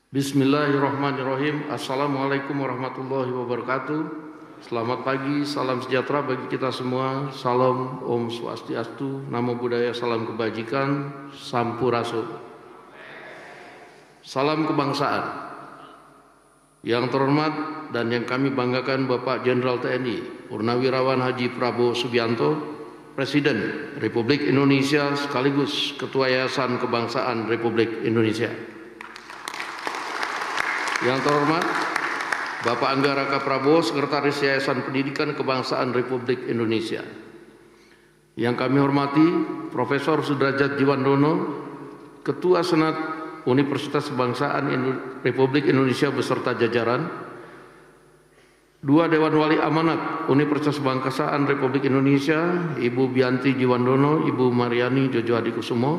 Bismillahirrahmanirrahim. Assalamualaikum warahmatullahi wabarakatuh. Selamat pagi, salam sejahtera bagi kita semua. Salam Om Swastiastu, Namo Buddhaya, salam kebajikan, Sampurasun. Salam kebangsaan. Yang terhormat dan yang kami banggakan Bapak Jenderal TNI Purnawirawan Haji Prabowo Subianto, Presiden Republik Indonesia sekaligus Ketua Yayasan Kebangsaan Republik Indonesia. Yang terhormat Bapak Angga Raka Prabowo, Sekretaris Yayasan Pendidikan Kebangsaan Republik Indonesia. Yang kami hormati Profesor Sudrajat Djiwandono, Ketua Senat Universitas Kebangsaan Republik Indonesia beserta jajaran, Dua Dewan Wali Amanat Universitas Kebangsaan Republik Indonesia, Ibu Bianti Djiwandono, Ibu Mariani Jojo Hadikusumo,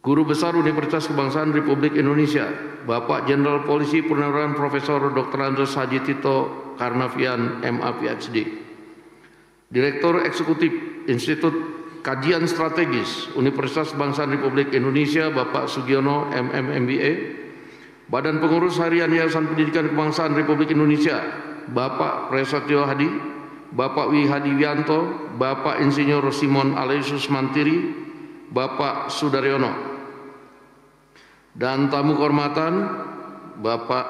Guru Besar Universitas Kebangsaan Republik Indonesia, Bapak Jenderal Polisi Purnawirawan Profesor Dr. Andes Haji Tito Karnavian, MA PhD, Direktur Eksekutif Institut Kajian Strategis Universitas Kebangsaan Republik Indonesia, Bapak Sugiono, MM MBA, Badan Pengurus Harian Yayasan Pendidikan Kebangsaan Republik Indonesia, Bapak Prasetyo Hadi, Bapak Wi Hadi Wianto, Bapak Insinyur Simon Aloysius Mantiri, Bapak Sudaryono, dan tamu kehormatan Bapak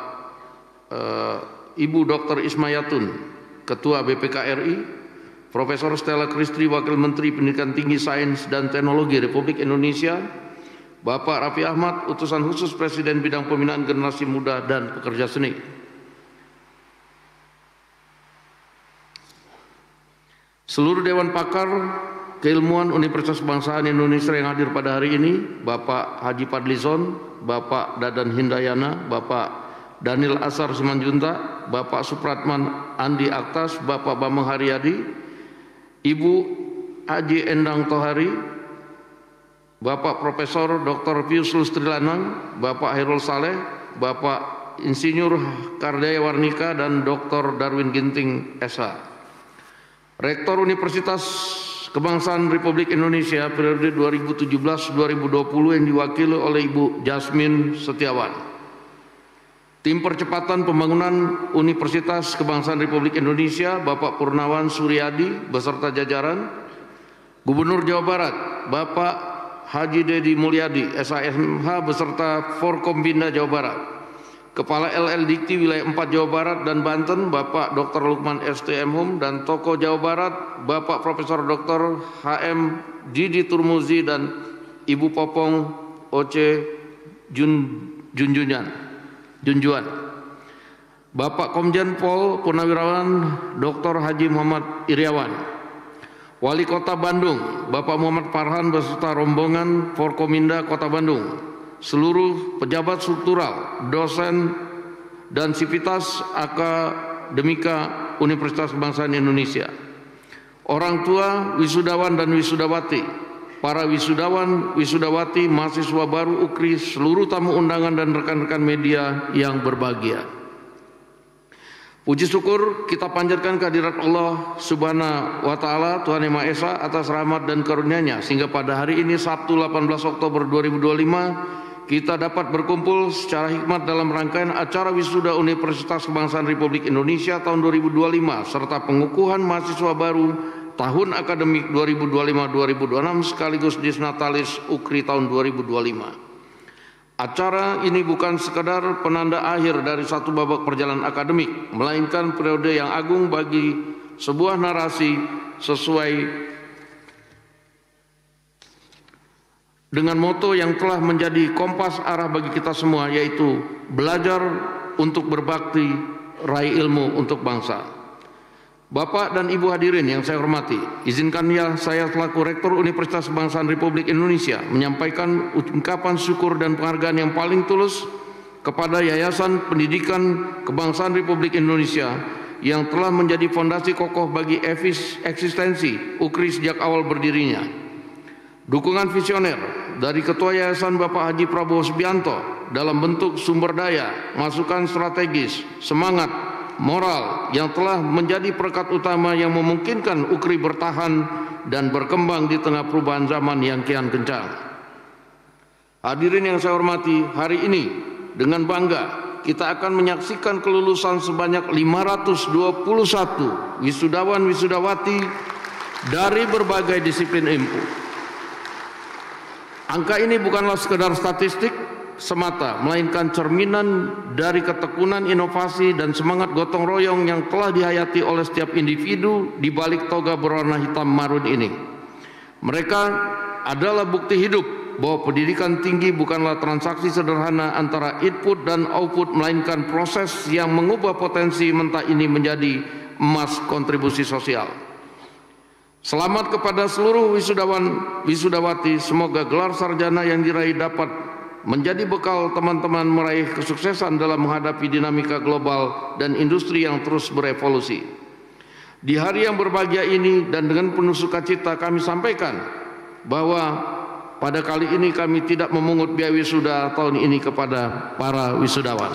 Ibu Dr. Ismayatun, Ketua BPK RI, Profesor Stella Kristri, Wakil Menteri Pendidikan Tinggi, Sains dan Teknologi Republik Indonesia, Bapak Raffi Ahmad, Utusan Khusus Presiden Bidang Pembinaan Generasi Muda dan Pekerja Seni. Seluruh Dewan Pakar Keilmuan Universitas Kebangsaan Indonesia yang hadir pada hari ini, Bapak Haji Fadlizon, Bapak Dadan Hindayana, Bapak Daniel Asar Simanjunta, Bapak Supratman Andi Aktas, Bapak Bambang Haryadi, Ibu Haji Endang Tohari, Bapak Profesor Dr. Pius Lustrilanang, Bapak Hairul Saleh, Bapak Insinyur Kardaya Warnika, dan Dr. Darwin Ginting SH. Rektor Universitas Kebangsaan Republik Indonesia periode 2017-2020 yang diwakili oleh Ibu Jasmine Setiawan. Tim Percepatan Pembangunan Universitas Kebangsaan Republik Indonesia, Bapak Purnawan Suryadi beserta jajaran, Gubernur Jawa Barat, Bapak Haji Dedi Mulyadi, SHMH beserta Forkombinda Jawa Barat, Kepala LL Dikti Wilayah 4 Jawa Barat dan Banten, Bapak Dr. Lukman STM Hum, dan Tokoh Jawa Barat, Bapak Profesor Dr. HM Didi Turmuzi dan Ibu Popong Oce Junjuan, Bapak Komjen Pol Purnawirawan Dr. Haji Muhammad Iriawan, Wali Kota Bandung, Bapak Muhammad Farhan beserta rombongan Forkominda Kota Bandung, seluruh pejabat struktural, dosen, dan sivitas akademika Universitas Kebangsaan Indonesia, orang tua, wisudawan dan wisudawati, para wisudawan, wisudawati, mahasiswa baru UKRI, seluruh tamu undangan dan rekan-rekan media yang berbahagia. Puji syukur kita panjatkan kehadirat Allah Subhanahu wa Ta'ala, Tuhan Yang Maha Esa, atas rahmat dan karunia-Nya sehingga pada hari ini Sabtu 18 Oktober 2025 kita dapat berkumpul secara hikmat dalam rangkaian acara wisuda Universitas Kebangsaan Republik Indonesia tahun 2025 serta pengukuhan mahasiswa baru tahun akademik 2025-2026 sekaligus Disnatalis UKRI tahun 2025. Acara ini bukan sekadar penanda akhir dari satu babak perjalanan akademik, melainkan periode yang agung bagi sebuah narasi sesuai dengan moto yang telah menjadi kompas arah bagi kita semua, yaitu belajar untuk berbakti, raih ilmu untuk bangsa. Bapak dan Ibu hadirin yang saya hormati, izinkan ya saya selaku Rektor Universitas Kebangsaan Republik Indonesia menyampaikan ungkapan syukur dan penghargaan yang paling tulus kepada Yayasan Pendidikan Kebangsaan Republik Indonesia yang telah menjadi fondasi kokoh bagi eksistensi UKRI sejak awal berdirinya. Dukungan visioner dari Ketua Yayasan Bapak Haji Prabowo Subianto dalam bentuk sumber daya, masukan strategis, semangat, moral yang telah menjadi perekat utama yang memungkinkan UKRI bertahan dan berkembang di tengah perubahan zaman yang kian kencang. Hadirin yang saya hormati, hari ini dengan bangga kita akan menyaksikan kelulusan sebanyak 521 wisudawan-wisudawati dari berbagai disiplin ilmu. Angka ini bukanlah sekedar statistik semata, melainkan cerminan dari ketekunan inovasi dan semangat gotong royong yang telah dihayati oleh setiap individu di balik toga berwarna hitam marun ini. Mereka adalah bukti hidup bahwa pendidikan tinggi bukanlah transaksi sederhana antara input dan output, melainkan proses yang mengubah potensi mentah ini menjadi emas kontribusi sosial. Selamat kepada seluruh wisudawan wisudawati, semoga gelar sarjana yang diraih dapat menjadi bekal teman-teman meraih kesuksesan dalam menghadapi dinamika global dan industri yang terus berevolusi. Di hari yang berbahagia ini dan dengan penuh sukacita kami sampaikan bahwa pada kali ini kami tidak memungut biaya wisuda tahun ini kepada para wisudawan.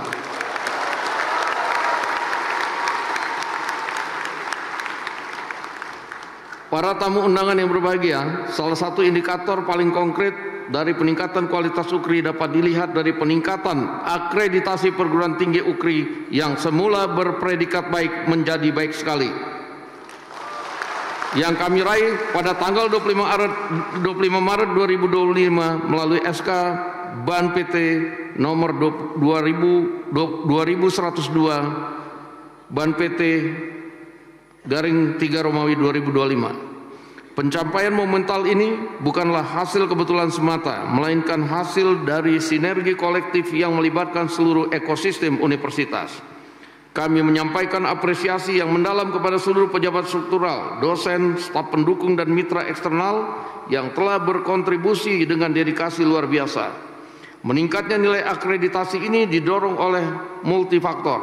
Para tamu undangan yang berbahagia, salah satu indikator paling konkret dari peningkatan kualitas UKRI dapat dilihat dari peningkatan akreditasi perguruan tinggi UKRI yang semula berpredikat baik menjadi baik sekali, yang kami raih pada tanggal 25 Maret 2025 melalui SK Ban PT nomor 2102 Ban PT garing 3 Romawi 2025. Pencapaian momental ini bukanlah hasil kebetulan semata, melainkan hasil dari sinergi kolektif yang melibatkan seluruh ekosistem universitas. Kami menyampaikan apresiasi yang mendalam kepada seluruh pejabat struktural, dosen, staf pendukung dan mitra eksternal yang telah berkontribusi dengan dedikasi luar biasa. Meningkatnya nilai akreditasi ini didorong oleh multifaktor,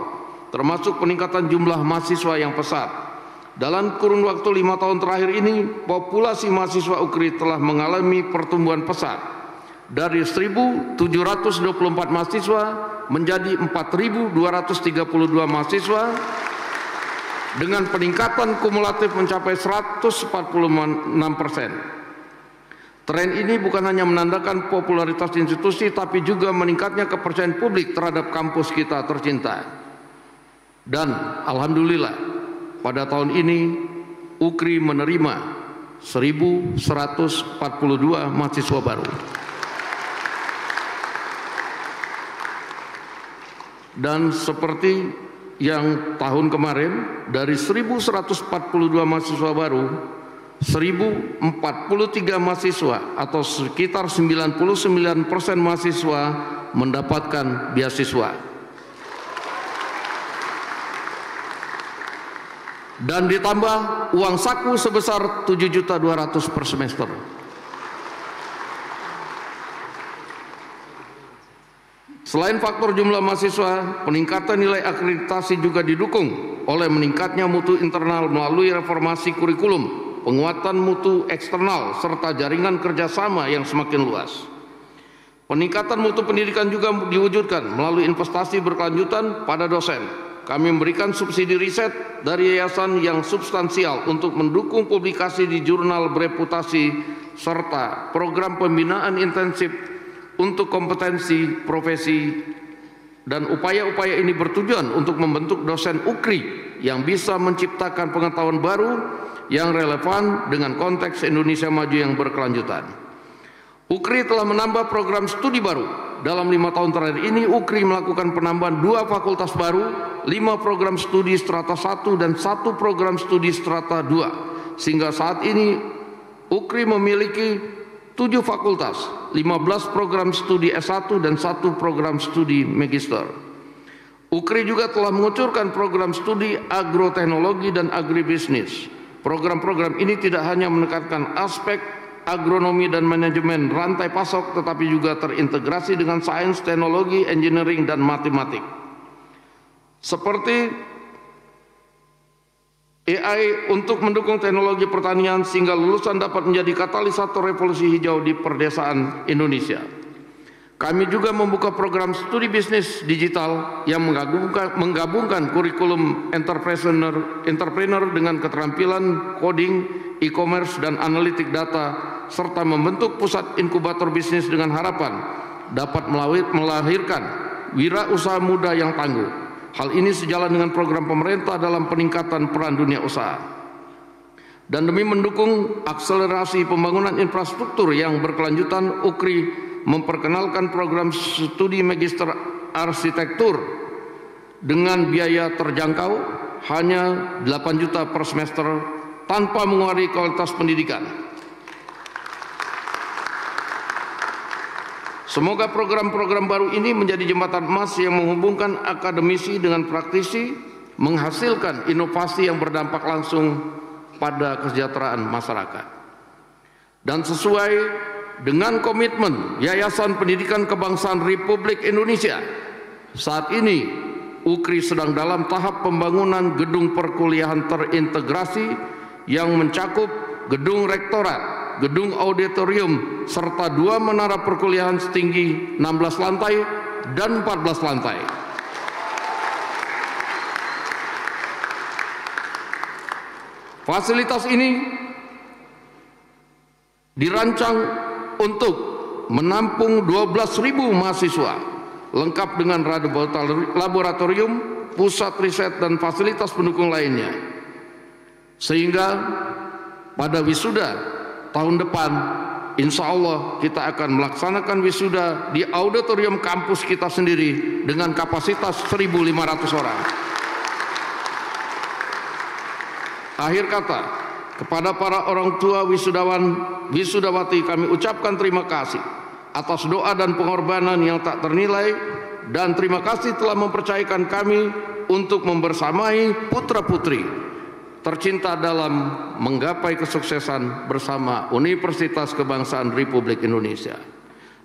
termasuk peningkatan jumlah mahasiswa yang pesat. Dalam kurun waktu 5 tahun terakhir ini, populasi mahasiswa UKRI telah mengalami pertumbuhan pesat dari 1.724 mahasiswa menjadi 4.232 mahasiswa dengan peningkatan kumulatif mencapai 146%. Tren ini bukan hanya menandakan popularitas institusi, tapi juga meningkatnya kepercayaan publik terhadap kampus kita tercinta. Dan alhamdulillah, pada tahun ini UKRI menerima 1.142 mahasiswa baru. Dan seperti yang tahun kemarin, dari 1.142 mahasiswa baru, 1.043 mahasiswa atau sekitar 99% mahasiswa mendapatkan beasiswa. Dan ditambah uang saku sebesar 7.200.000 per semester. Selain faktor jumlah mahasiswa, peningkatan nilai akreditasi juga didukung oleh meningkatnya mutu internal melalui reformasi kurikulum, penguatan mutu eksternal, serta jaringan kerjasama yang semakin luas. Peningkatan mutu pendidikan juga diwujudkan melalui investasi berkelanjutan pada dosen. Kami memberikan subsidi riset dari yayasan yang substansial untuk mendukung publikasi di jurnal bereputasi serta program pembinaan intensif untuk kompetensi profesi, dan upaya-upaya ini bertujuan untuk membentuk dosen UKRI yang bisa menciptakan pengetahuan baru yang relevan dengan konteks Indonesia maju yang berkelanjutan. UKRI telah menambah program studi baru. Dalam 5 tahun terakhir ini, UKRI melakukan penambahan 2 fakultas baru, 5 program studi strata 1 dan 1 program studi strata 2. Sehingga saat ini UKRI memiliki 7 fakultas, 15 program studi S1 dan 1 program studi magister. UKRI juga telah mengucurkan program studi agroteknologi dan agribisnis. Program-program ini tidak hanya menekankan aspek agronomi dan manajemen rantai pasok, tetapi juga terintegrasi dengan sains, teknologi, engineering, dan matematik. Seperti AI untuk mendukung teknologi pertanian sehingga lulusan dapat menjadi katalisator revolusi hijau di perdesaan Indonesia. Kami juga membuka program studi bisnis digital yang menggabungkan kurikulum entrepreneur dengan keterampilan coding, e-commerce, dan analitik data, serta membentuk pusat inkubator bisnis dengan harapan dapat melahirkan wirausaha muda yang tangguh. Hal ini sejalan dengan program pemerintah dalam peningkatan peran dunia usaha. Dan demi mendukung akselerasi pembangunan infrastruktur yang berkelanjutan, UKRI memperkenalkan program studi magister arsitektur dengan biaya terjangkau hanya 8 juta per semester tanpa mengurangi kualitas pendidikan. Semoga program-program baru ini menjadi jembatan emas yang menghubungkan akademisi dengan praktisi, menghasilkan inovasi yang berdampak langsung pada kesejahteraan masyarakat. Dan sesuai dengan komitmen Yayasan Pendidikan Kebangsaan Republik Indonesia, saat ini UKRI sedang dalam tahap pembangunan gedung perkuliahan terintegrasi yang mencakup gedung rektorat, gedung auditorium, serta 2 menara perkuliahan setinggi 16 lantai dan 14 lantai. Fasilitas ini dirancang untuk menampung 12.000 mahasiswa, lengkap dengan laboratorium, pusat riset, dan fasilitas pendukung lainnya. Sehingga pada wisuda tahun depan, insya Allah kita akan melaksanakan wisuda di auditorium kampus kita sendiri dengan kapasitas 1.500 orang. Akhir kata, kepada para orang tua wisudawan, wisudawati, kami ucapkan terima kasih atas doa dan pengorbanan yang tak ternilai, dan terima kasih telah mempercayakan kami untuk membersamai putra-putri tercinta dalam menggapai kesuksesan bersama Universitas Kebangsaan Republik Indonesia.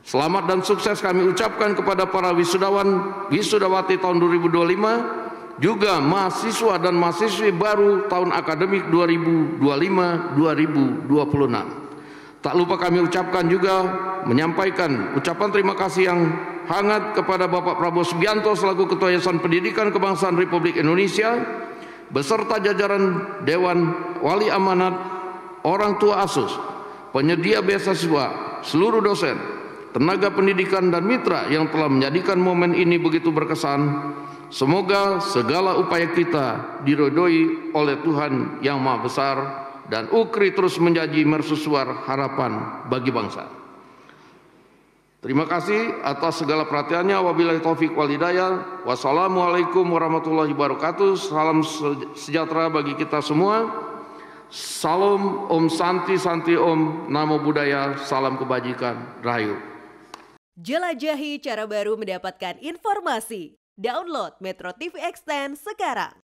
Selamat dan sukses kami ucapkan kepada para wisudawan, wisudawati tahun 2025, juga mahasiswa dan mahasiswi baru tahun akademik 2025-2026. Tak lupa kami ucapkan juga menyampaikan ucapan terima kasih yang hangat kepada Bapak Prabowo Subianto selaku Ketua Yayasan Pendidikan Kebangsaan Republik Indonesia beserta jajaran Dewan Wali Amanat, orang tua ASUS, penyedia beasiswa, seluruh dosen, tenaga pendidikan dan mitra yang telah menjadikan momen ini begitu berkesan. Semoga segala upaya kita diridhoi oleh Tuhan Yang Maha Besar dan UKRI terus menjadi mercusuar harapan bagi bangsa. Terima kasih atas segala perhatiannya. Wabillahi taufik wal hidayah. Wassalamualaikum warahmatullahi wabarakatuh. Salam sejahtera bagi kita semua. Salam Om Santi Santi Om, Namo Buddhaya, salam kebajikan, Rahayu. Jelajahi cara baru mendapatkan informasi. Download Metro TV Extend sekarang.